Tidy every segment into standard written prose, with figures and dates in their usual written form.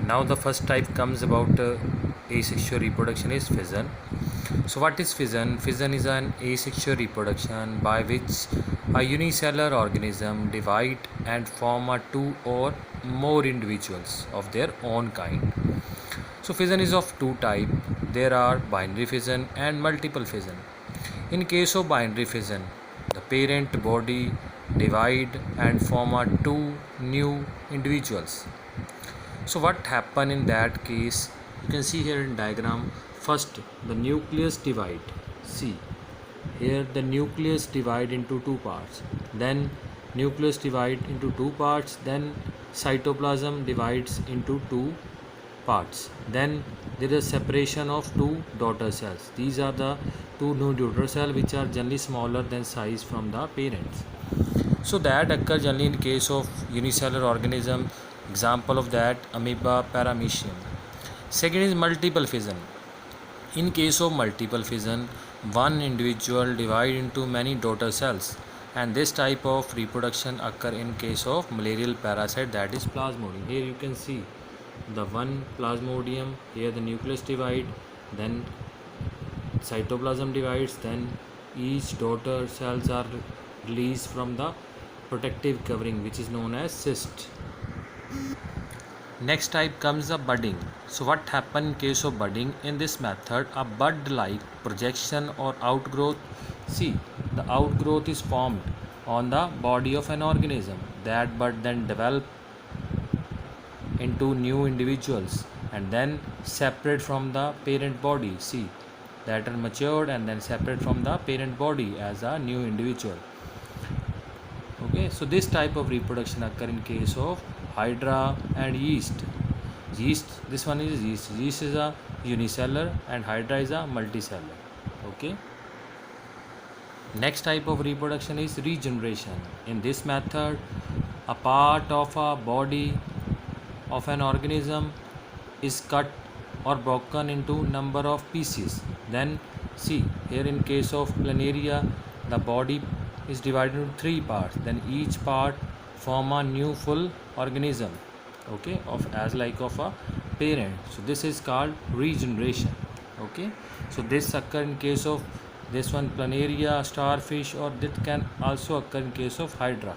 Now the first type comes about asexual reproduction is fission. So what is fission? Fission is an asexual reproduction by which a unicellular organism divide and form a two or more individuals of their own kind. So fission is of two types. There are binary fission and multiple fission. In case of binary fission, the parent body divide and form a two new individuals. So what happen in that case? You can see here in diagram. First, the nucleus divide. See, here the nucleus divide into two parts. Then nucleus divide into two parts. Then cytoplasm divides into two parts. Then there is separation of two daughter cells. These are the two new daughter cells which are generally smaller than size from the parents. So that occurs generally in case of unicellular organism. Example of that, amoeba, paramecium. Second is multiple fission. In case of multiple fission, one individual divide into many daughter cells, and this type of reproduction occur in case of malarial parasite, that is plasmodium. Here you can see the one plasmodium. Here the nucleus divide, then cytoplasm divides, then each daughter cells are released from the protective covering which is known as cyst. Next type comes the budding. So what happen in case of budding? In this method, a bud like projection or outgrowth, see, the outgrowth is formed on the body of an organism. That bud then develop into new individuals and then separate from the parent body. See, that are matured and then separate from the parent body as a new individual. Okay, so this type of reproduction occur in case of hydra and yeast. This one is yeast. Yeast is a unicellular and hydra is a multicellular. Okay. Next type of reproduction is regeneration. In this method, a part of a body of an organism is cut or broken into number of pieces. Then see, here in case of planaria, the body is divided into three parts. Then each part form a new full organism, okay, of as like of a parent. So this is called regeneration. Okay, so this occur in case of this one planaria, starfish, or that can also occur in case of hydra.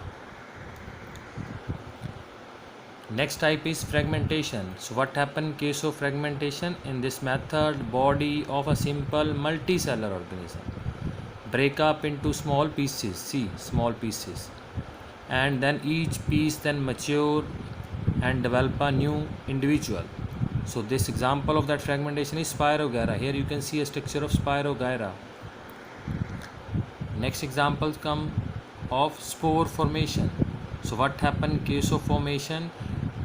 Next type is fragmentation. So what happen in case of fragmentation? In this method, body of a simple multicellular organism break up into small pieces. See, small pieces, and then each piece then mature and develop a new individual. So this example of that fragmentation is Spirogyra. Here you can see a structure of Spirogyra. Next examples come of spore formation. So what happen in case of formation?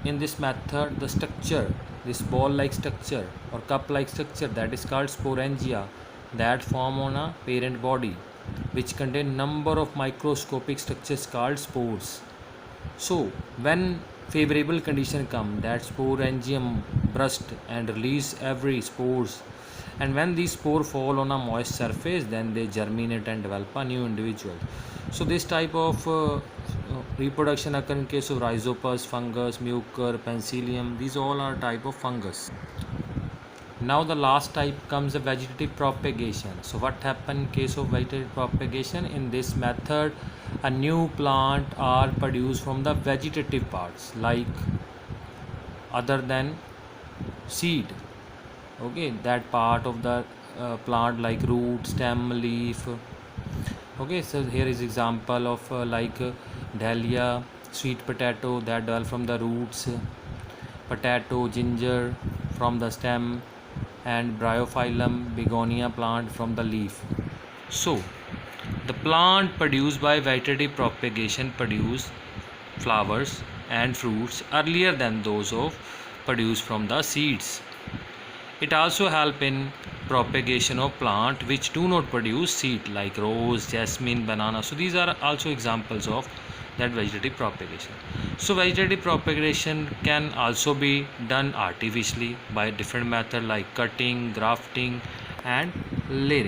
In this method, the structure, this ball like structure or cup like structure, that is called sporangia, that form on a parent body which contain number of microscopic structures called spores. So when favorable condition come, that sporangium burst and release every spores, and when these spores fall on a moist surface, then they germinate and develop a new individual. So this type of reproduction occur in case of rhizopus, fungus, mucor, penicillium. These all are type of fungus. Now the last type comes the vegetative propagation. So what happen in case of vegetative propagation? In this method, a new plant are produced from the vegetative parts, like other than seed. Okay, that part of the plant like root, stem, leaf. Okay, so here is example of dahlia, sweet potato that develop from the roots, potato, ginger from the stem, and bryophyllum begonia plant from the leaf. So the plant produced by vegetative propagation produce flowers and fruits earlier than those of produced from the seeds. It also help in propagation of plant which do not produce seed, like rose, jasmine, banana. So these are also examples of that vegetative propagation. So vegetative propagation can also be done artificially by different method like cutting, grafting, and layering.